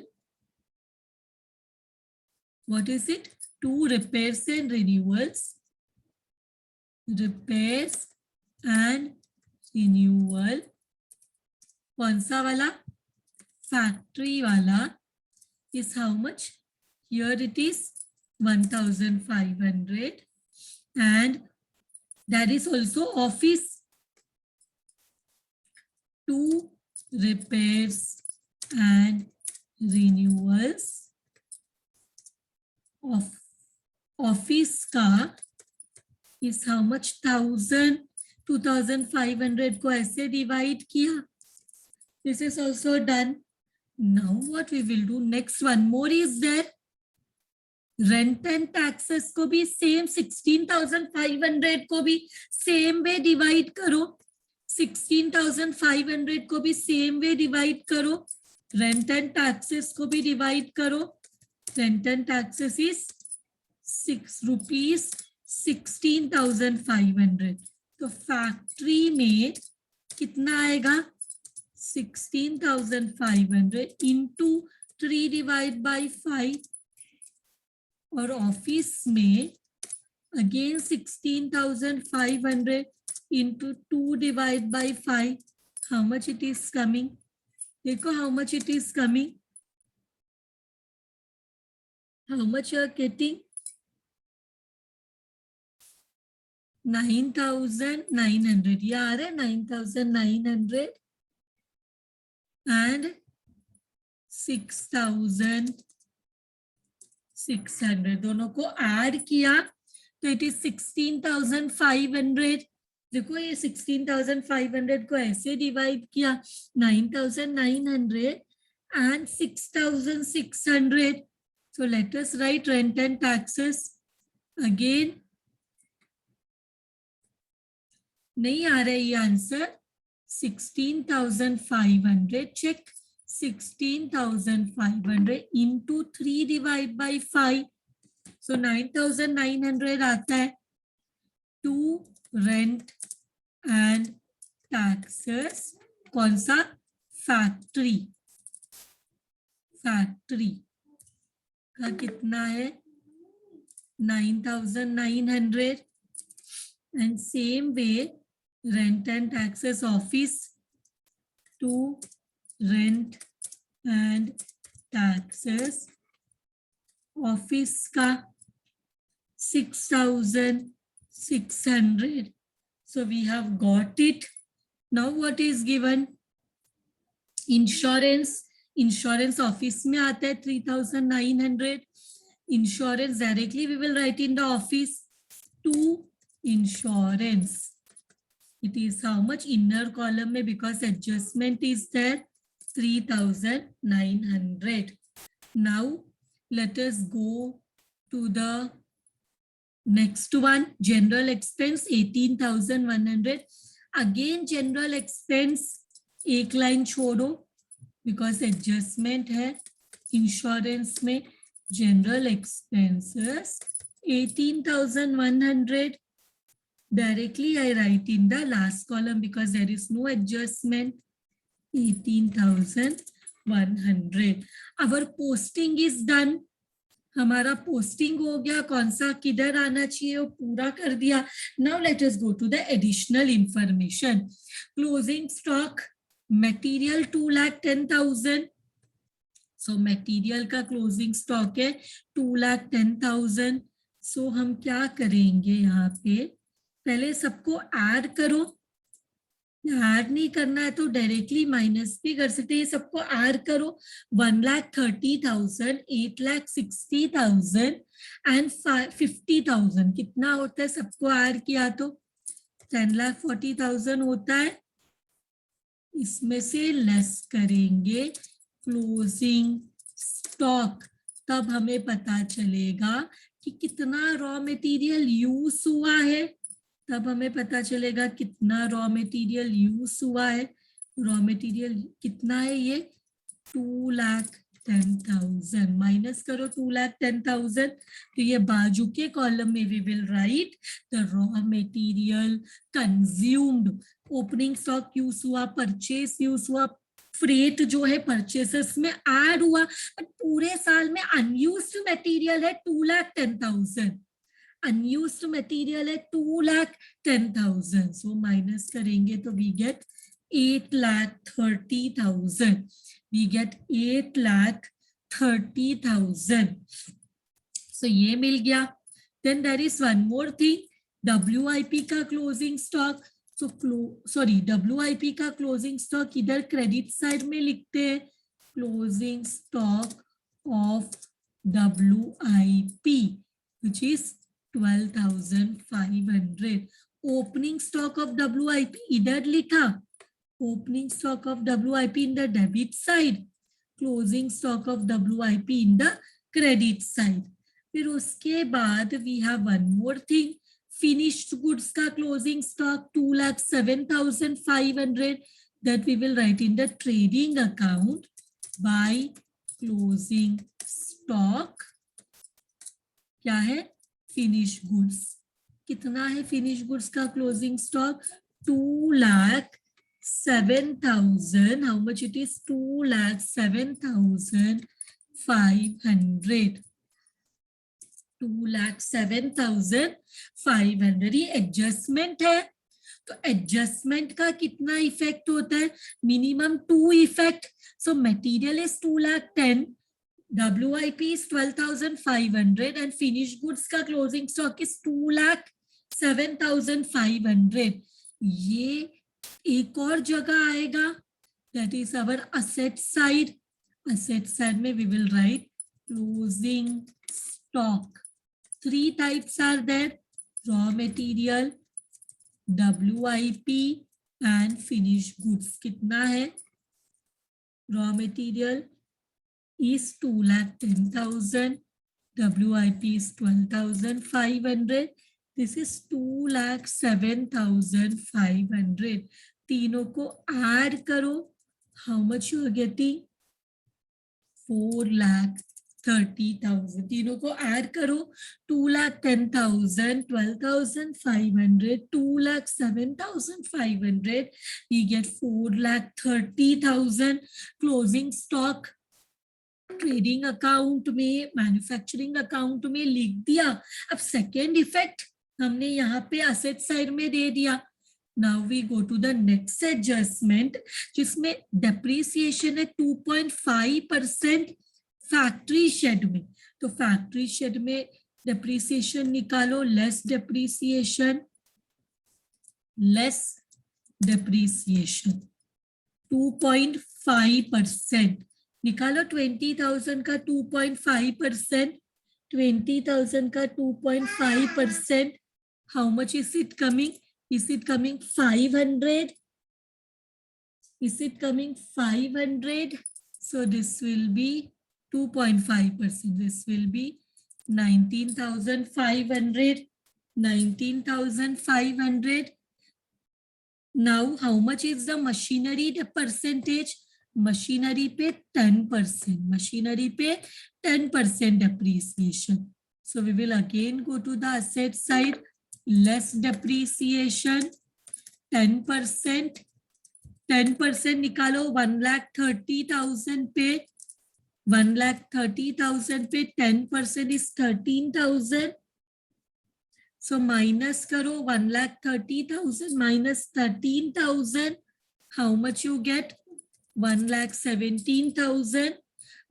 what is it, 2 repairs and renewals, repairs and renewal, कौन सा वाला, फैक्ट्री वाला, is how much, here it is 1500, and that is also office, 2 repairs and renewals of office का is how much, 1000, 2500 को ऐसे divide किया. This is also done. Now what we will do, next one more is there. Rent and taxes को भी same 16,500 को भी same way divide करो, 16,500 को भी सेम वे डिवाइड करो, रेंट एंड टैक्सेस को भी डिवाइड करो. Rent and taxes is ₹16,500. तो फैक्ट्री में कितना आएगा, 16,500 इंटू 3 डिवाइड बाई 5, और ऑफिस में again 16,500 into 2 divide by 5, how much it is coming, देखो how much it is coming, how much you are getting, 9,900, ये आ रहा है 9,900 and 6,600, दोनों को ऐड किया तो इट इज 16,500. देखो ये 16,500 को ऐसे डिवाइड किया, 9,900 and 6,600. So let us write rent and taxes again. नहीं आ रहा है ये answer, 16,500, check, 16,500 into 3 divide by 5, so 9,900 आता है. 2 rent and taxes, कौन सा, फैक्ट्री का कितना है, 9,900, and same way rent and taxes office, 2 rent and taxes office का 6,600. So we have got it. Now what is given, insurance office में आता है 3,900. insurance directly we will write in the office, 2 insurance, it is how much, inner column में, because adjustment is there, 3,900. Now let us go to the next one, general expense 18,100. again general expense एक line छोड़ो because adjustment है. insurance में general expenses 18,100. Directly I write in the last column because there is no adjustment, 18,100. Our posting is done. हमारा posting हो गया, कौन सा किधर आना चाहिए वो पूरा कर दिया. Now let us go to the additional information. Closing stock, material 2,10,000. So material का क्लोजिंग स्टॉक है 2,10,000। सो हम क्या करेंगे, यहाँ पे पहले सबको ऐड करो, ऐड नहीं करना है तो डायरेक्टली माइनस भी कर सकते हैं, सबको ऐड करो। 1,30,000, 8,60,000 एंड 50,000 कितना होता है, सबको ऐड किया तो 10,40,000 होता है। इसमें से लेस करेंगे क्लोजिंग स्टॉक, तब हमें पता चलेगा कि कितना रॉ मटेरियल यूज हुआ है, तब हमें पता चलेगा कितना रॉ मटेरियल यूज हुआ है। रॉ मटेरियल कितना है, ये 2,10,000 माइनस करो 2,10,000, तो ये बाजू के कॉलम में we will write the raw material consumed. Opening stock use हुआ, परचेस यूज हुआ, फ्रेट जो है परचेसेस में ऐड हुआ, बट पूरे साल में अनयूज्ड मटेरियल है 2,10,000, अनयूज्ड मटेरियल है 2,10,000। सो माइनस करेंगे तो we get 8,30,000, we get 8,30,000। So ये मिल गया। Then there is one more thing, WIP का closing stock. So sorry, WIP का क्लोजिंग स्टॉक इधर क्रेडिट साइड में लिखते हैं, closing stock of WIP which is 12,500. Opening stock of WIP इधर लिखा, opening stock of WIP in the debit side, closing stock of WIP in the credit side। फिर उसके बाद we have one more thing, finished goods का closing stock 2,07,500, that we will write in the trading account by closing stock। क्या है, finish goods. कितना है finish goods का closing stock, 2,07,000। How much it is, 2,07,500, 2,07,500। ये एडजस्टमेंट है, तो adjustment का कितना इफेक्ट होता है, minimum 2 effect. So material is 2,10,000, WIP is 12,500 and finished goods का closing stock is 2,07,500। ये एक और जगह आएगा, that is our asset side। asset side में we will write closing stock। 3 types are there, raw material, WIP and finished goods। कितना है, raw material is 2,10,000, WIP is 12,500, this is 2,07,500। तीनों को ऐड करो, how much you are getting, 4,30,000। तीनों को add करो, 2,10,000, 12,500, 2,07,500, we get 4,30,000। Closing stock trading account में, manufacturing account में लिख दिया। अब सेकेंड इफेक्ट हमने यहाँ पे असेट साइड में दे दिया। Now we go to the next adjustment, जिसमें डेप्रीसिएशन है 2.5% फैक्ट्री शेड में। तो फैक्ट्री शेड में डेप्रीसिएशन निकालो, लेस डेप्रीसिएशन, लेस डेप्रीसिएशन 2.5% निकालो। 20,000 का 2.5%, 20,000 का 2.5%, how much is it coming, is it coming 500, is it coming 500। So this will be 2.5%, this will be 19,500, 19,500। Now how much is the machinery percentage, machinery पे 10%, machinery पे 10% depreciation। So we will again go to the asset side, less depreciation 10%, 10% निकालो। 1,30,000 पे, 1,30,000 पे 10% is 13,000। So minus करो 1,30,000 minus 13,000, how much you get, 1,17,000।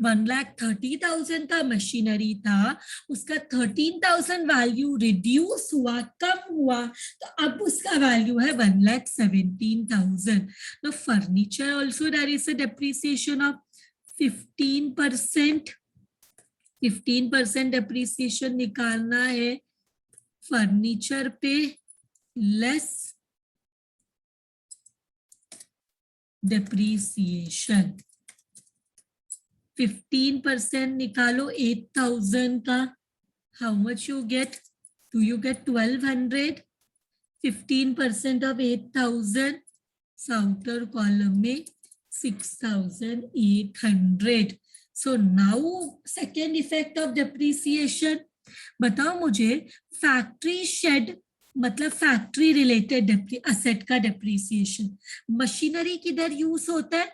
1,30,000 का machinery था, उसका 13,000 value reduce हुआ, कम हुआ, तो अब उसका वैल्यू है 1,17,000. Now furniture also there is a depreciation of 15%. 15% depreciation निकालना है फर्नीचर पे, लेस depreciation. 15% निकालो 8,000 का, how much you get? Do you get 1,200? 15% of 8,000, outer column में 6,800. So now second effect of depreciation. बताओ मुझे, फैक्ट्री शेड मतलब फैक्ट्री रिलेटेड असेट का डेप्रिसिएशन. मशीनरी किधर यूज होता है?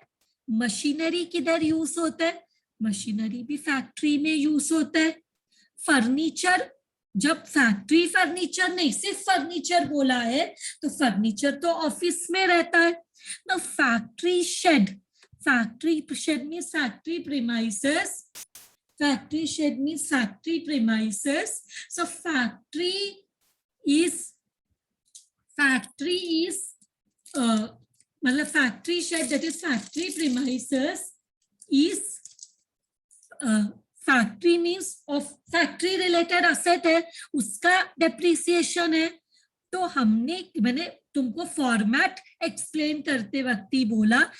मशीनरी किधर यूज होता है? मशीनरी भी फैक्ट्री में यूज होता है. फर्नीचर, जब फैक्ट्री फर्नीचर नहीं, सिर्फ फर्नीचर बोला है, तो फर्नीचर तो ऑफिस में रहता है ना. Factory shade means factory premises. Factory shed means factory premises. So factory is मतलब factory shed, that is factory premises, is factory means of factory related asset है, उसका depreciation है. तो मैंने तुमको फॉर्मेट एक्सप्लेन करते वक्त ही बोला,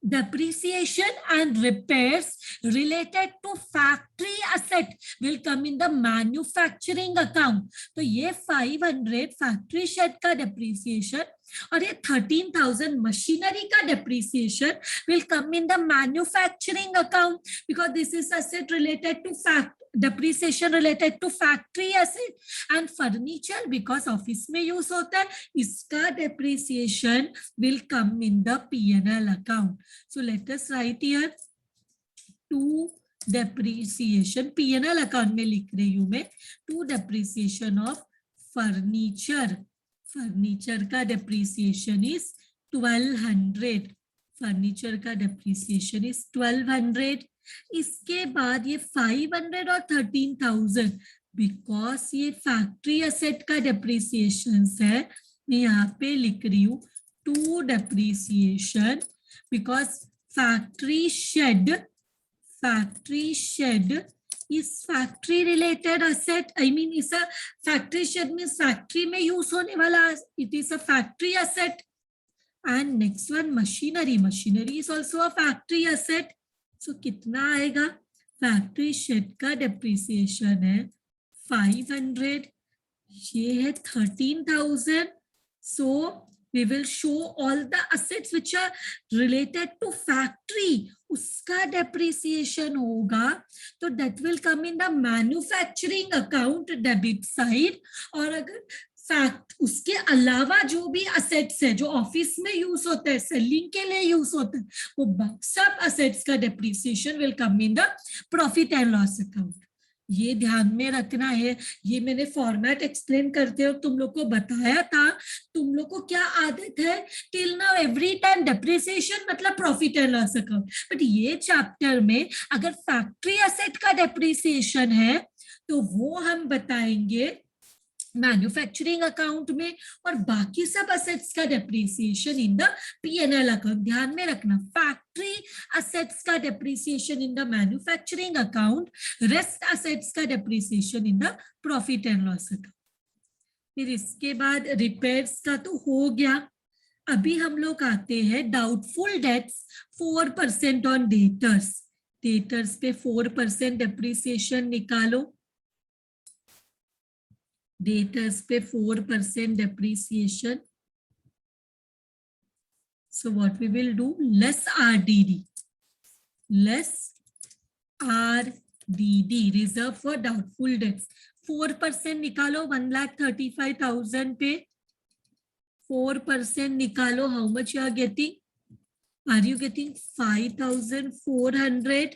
depreciation and repairs related to factory asset will come in the manufacturing account. तो ये 500 factory shed का depreciation और ये 13,000 machinery का depreciation will come in the manufacturing account, because this is asset related to depreciation related to factory asset. And furniture because office में use होता है, इसका depreciation will come in the P&L account. So let us write here to depreciation, P&L account में लिख रही हूँ मैं, to depreciation of furniture. Furniture का depreciation is 1,200. फर्नीचर का depreciation is 1,200. इसके बाद ये 500 और 13,000, बिकॉज ये फैक्ट्री एसेट का depreciation है, मैं यहाँ पे लिख रही हूँ to depreciation, because factory shed is factory related asset. I mean, is a factory shed means factory में use होने वाला, it is a factory asset. And next one, machinery is also a factory asset. So कितना आएगा? Factory shade का depreciation है 500, ये है 13,000. So we will show all the assets which are related to factory, उसका depreciation होगा, तो that will come in the manufacturing account debit side. और अगर उसके अलावा जो भी assets है जो ऑफिस में यूज होते हैं, सेलिंग के लिए यूज होते हैं, वो सब assets का depreciation will come in the profit and loss account. ये ध्यान में रखना है. ये मैंने फॉर्मेट एक्सप्लेन करते हो तुम लोग को बताया था. तुम लोग को क्या आदत है, till now every time depreciation मतलब profit and loss account, but ये चैप्टर में अगर फैक्ट्री एसेट का डेप्रिसिएशन है तो वो हम बताएंगे मैन्युफैक्चरिंग अकाउंट में, और बाकी सब असेट्स का depreciation in the P&L account. ध्यान में रखना, फैक्ट्री असेट्स का depreciation in the manufacturing account, rest assets का depreciation in the profit and loss account. फिर इसके बाद रिपेयर्स का तो हो गया. अभी हम लोग आते हैं doubtful debts, 4% on debtors. Debtors पे 4% डेप्रिसिएशन निकालो. Debtors पे 4% depreciation. So what we will do, less RDD, reserve for doubtful debts. 4% निकालो 1,35,000 पे, 4% निकालो, how much you are getting? Are you getting 5,400?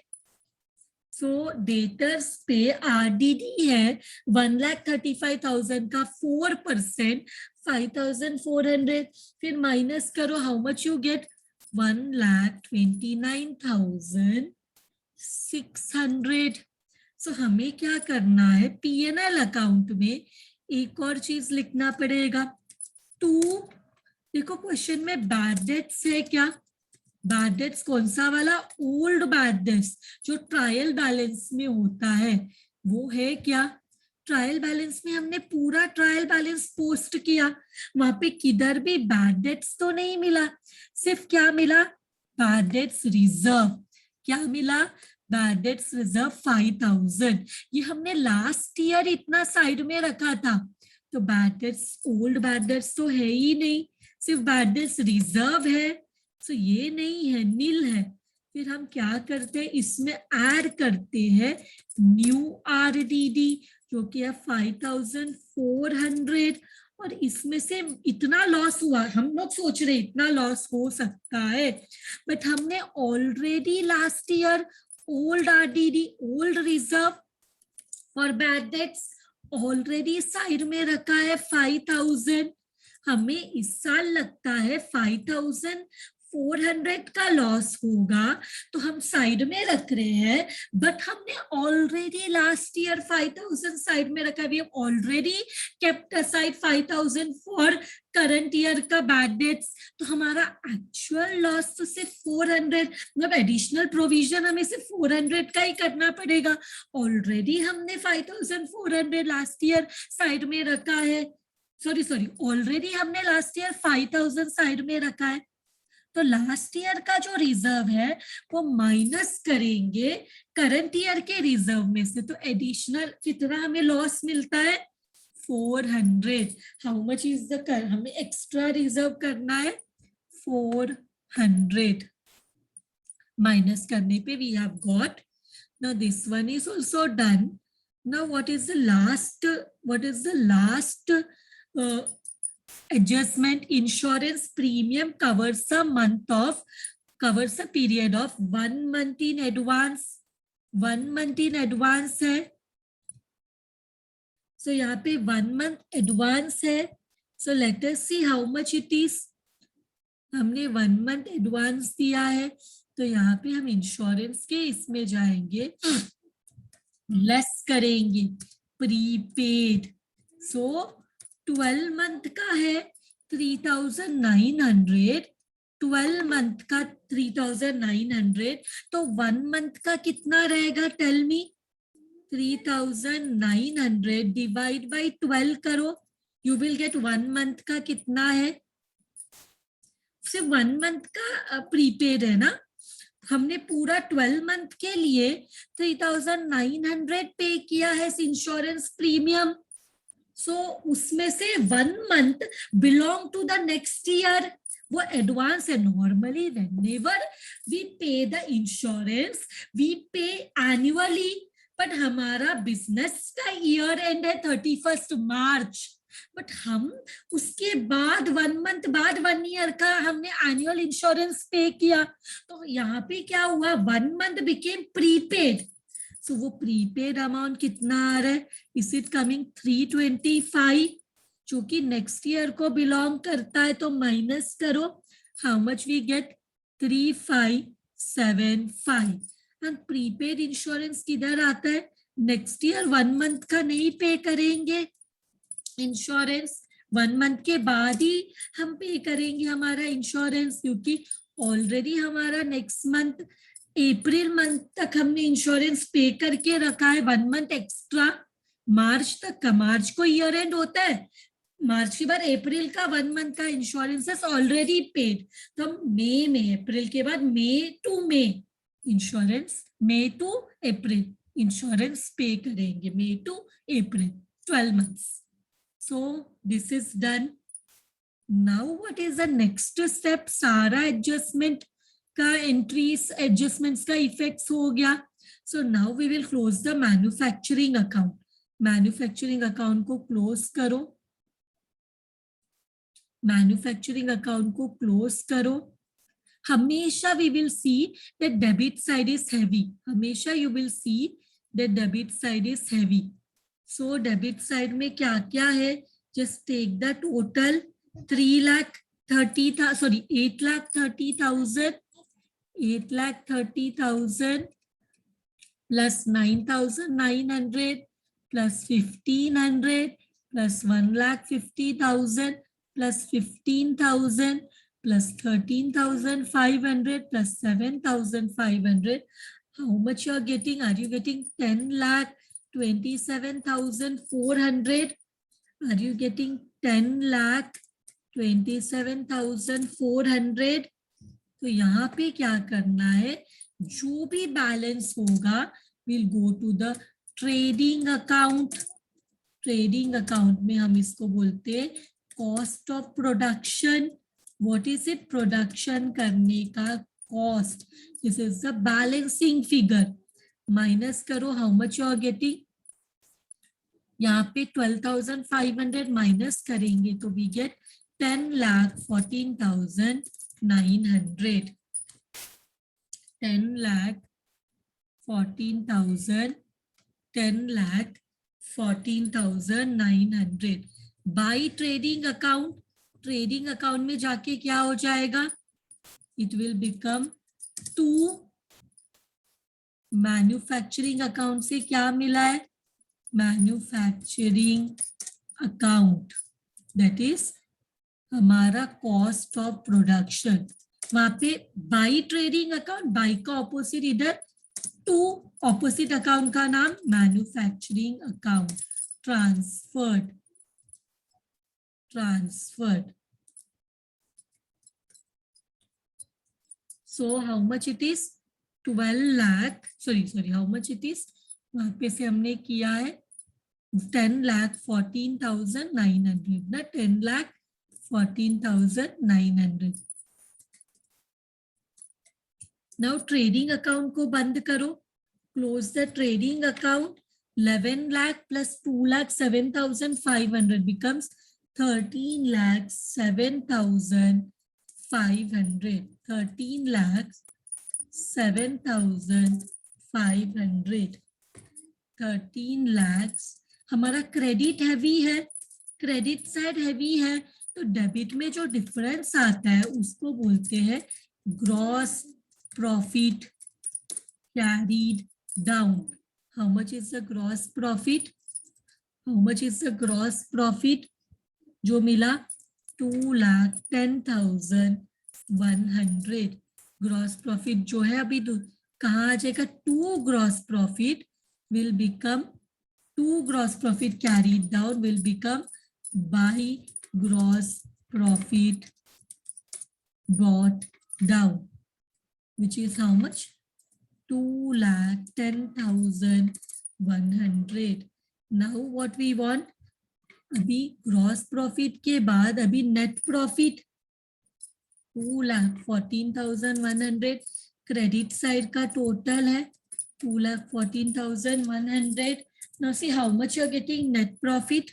So debtors पे RDD है 1,35,000 का 4%, 5,400. फिर माइनस करो, हाउ मच यू गेट? 1,29,000. 600। सो हमें क्या करना है, P&L अकाउंट में एक और चीज लिखना पड़ेगा, 2। देखो क्वेश्चन में बैड डेट्स है क्या, बैड डेट्स कौन सा वाला, ओल्ड बैड डेट्स जो ट्रायल बैलेंस में होता है वो है क्या। ट्रायल बैलेंस में हमने पूरा ट्रायल बैलेंस पोस्ट किया, वहां पे किधर भी बैड डेट्स तो नहीं मिला, सिर्फ क्या मिला, बैड डेट्स रिजर्व। क्या मिला, बैड डेट्स रिजर्व 5000। ये हमने लास्ट ईयर इतना साइड में रखा था, तो bad debts old bad debts तो है ही नहीं, सिर्फ बैड डेट्स रिजर्व है, तो ये नहीं है, नील है। फिर हम क्या करते हैं, इसमें ऐड करते हैं न्यू आरडीडी जो कि है 5400, और इसमें से इतना लॉस हुआ, हम लोग सोच रहे इतना लॉस हो सकता है, बट हमने already last year old RDD, old reserve for bad debts already side में रखा है 5000। हमें इस साल लगता है 5400 का लॉस होगा, तो हम साइड में रख रहे हैं, बट हमने ऑलरेडी लास्ट ईयर 5000 साइड में रखा है, we have already kept aside 5000 for current year का बैड डेट्स, तो हमारा एक्चुअल लॉस तो सिर्फ 400, मतलब एडिशनल प्रोविजन हमें सिर्फ 400 का ही करना पड़ेगा। ऑलरेडी हमने 5400 लास्ट ईयर साइड में रखा है, सॉरी ऑलरेडी हमने लास्ट ईयर 5000 साइड में रखा है, तो लास्ट ईयर का जो रिजर्व है वो माइनस करेंगे करंट ईयर के रिजर्व में से, तो एडिशनल कितना हमें लॉस मिलता है, 400। हाउ मच इज द, हमें एक्स्ट्रा रिजर्व करना है 400, माइनस करने पे we have got, now this one is also done. Now what is the last adjustment, insurance premium covers a period of 1 month in advance, 1 month in advance है, so यहाँ पे 1 month advance है, so let us see how much it is। हमने 1 month advance दिया है, तो यहाँ पे हम इंश्योरेंस के इसमें जाएंगे, लेस करेंगे प्रीपेड, सो 12 मंथ का है 3900, 12 मंथ का 3900, तो 1 मंथ का कितना रहेगा, टेल मी, 3900 डिवाइड बाय 12 करो, यू विल गेट 1 मंथ का कितना है, सिर्फ 1 मंथ का प्रीपेड है ना, हमने पूरा 12 मंथ के लिए 3900 पे किया है इंश्योरेंस प्रीमियम, सो उसमें से 1 month belong to the next year, वो एडवांस है। Normally whenever we pay the insurance we pay annually, but हमारा बिजनेस का ईयर एंड है 31 मार्च, बट हम उसके बाद 1 मंथ बाद 1 ईयर का हमने एनुअल इंश्योरेंस पे किया, तो यहाँ पे क्या हुआ, 1 मंथ बिकेम प्रीपेड, सो वो प्रीपेड अमाउंट कितना आ रहा है, इज इट कमिंग 325, जो कि नेक्स्ट ईयर को बिलोंग करता है, तो माइनस करो, how much we get 3575। And prepaid insurance किधर आता है, नेक्स्ट ईयर 1 मंथ का नहीं पे करेंगे इंश्योरेंस, 1 मंथ के बाद ही हम पे करेंगे हमारा इंश्योरेंस, क्योंकि ऑलरेडी हमारा नेक्स्ट मंथ अप्रैल मंथ तक हमने इंश्योरेंस पे करके रखा है, 1 मंथ एक्स्ट्रा मार्च तक का, मार्च को ईयर एंड होता है, मार्च के बाद अप्रैल का 1 मंथ का इंश्योरेंस इज ऑलरेडी पेड, तो हम मई में, अप्रैल के बाद May to May insurance, May to April insurance pay करेंगे, May to April 12 months। So this is done. Now what is the next step? सारा एडजस्टमेंट का एंट्रीज एडजस्टमेंट्स का effects हो गया, so now we will close the manufacturing account. Manufacturing account को close करो, manufacturing account को close करो। हमेशा we will see that debit side is heavy, हमेशा you will see that debit side is heavy, so debit side में क्या क्या है, just take the total, 8,30,000, plus 9,900 plus 1,500 plus 1,50,000 plus 15,000 plus 13,500 plus 7,500. How much you are getting? Are you getting 10,27,400? Are you getting 10,27,400? तो यहाँ पे क्या करना है, जो भी बैलेंस होगा will go to the trading account. Trading account में हम इसको बोलते हैं cost of production. What is it? Production करने का cost. This is the balancing figure. Minus करो, how much you are getting. यहाँ पे 12,500 माइनस करेंगे तो we get 10,14,900. 10,14,900 by trading account. Trading account में जाके क्या हो जाएगा? It will become 2. Manufacturing account से क्या मिला है? मैन्युफैक्चरिंग अकाउंट, दैट इज हमारा कॉस्ट ऑफ प्रोडक्शन. वहां पे बाई ट्रेडिंग अकाउंट, बाई का ऑपोजिट इधर 2, ऑपोजिट अकाउंट का नाम manufacturing account. Transferred. So how much it is? 12 lakh. Sorry. How much it is? वहां पे से हमने किया है 10,14,900 ना. 10,14,900. Now trading account को बंद करो. Close the trading account. 11 lakh plus 2,07,500 becomes 13,07,500. 13,07,500. 13 lakhs. हमारा क्रेडिट हैवी है, क्रेडिट साइड हैवी है, तो डेबिट में जो डिफरेंस आता है उसको बोलते हैं gross profit carried down. How much is the gross profit? How much is the gross profit जो मिला? 2,10,100. ग्रॉस प्रॉफिट जो है अभी कहाँ आ जाएगा? 2 gross profit will become 2 gross profit carried down will become by gross profit brought down, which is how much? 2,10,100. Now what we want? अभी gross profit के बाद अभी नेट प्रॉफिट 2,14,100 क्रेडिट साइड का टोटल है 2,14,100. Now see how much you are getting net profit.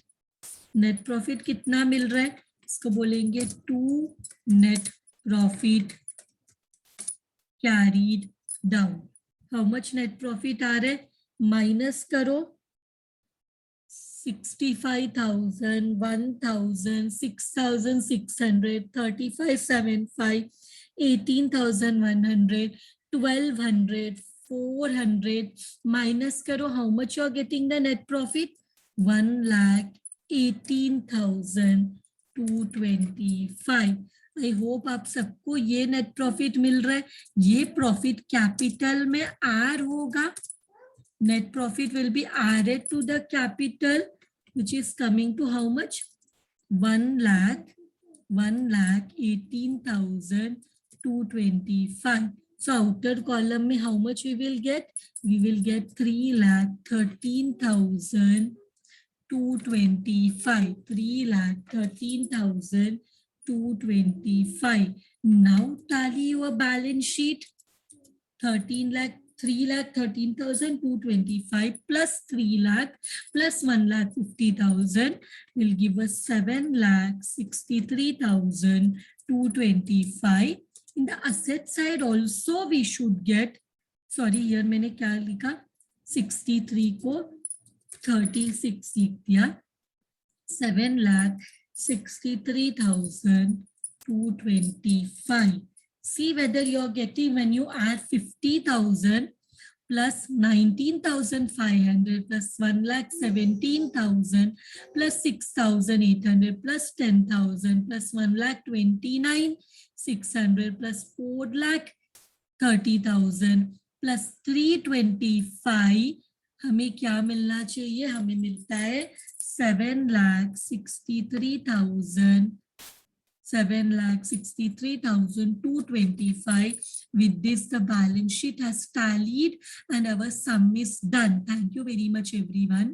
Net profit कितना मिल रहा है? इसको बोलेंगे 2 net profit carried down. How much net profit आ रहा है? माइनस करो 65,000, 1,000, 6,600, 3,575, 18,100, 1,200, 400. माइनस करो, how much you are getting the net profit? 1,18,225. I hope आप सबको ये नेट प्रॉफिट मिल रहा है. ये प्रॉफिट कैपिटल में आर होगा. Net profit will be added to the capital, which is coming to how much? 1,18,225. So outer column में how much we will get? We will get 3,13,225. 3,13,225. Now tally your balance sheet. 3,13,225 plus 3 lakh plus 1,50,000 will give us 7,63,225. In the asset side also we should get, sorry here मैंने क्या लिखा? 63 को 36 लिख दिया. 7,63,225. See whether you're getting, when you add 50,000 plus 19,500 plus 1,17,000 plus 6,800 plus 10,000 plus 1,29,600 plus 4,30,000 plus 325 हमें क्या मिलना चाहिए? हमें मिलता है 7,63,225. With this, the balance sheet has tallied and our sum is done. Thank you very much, everyone.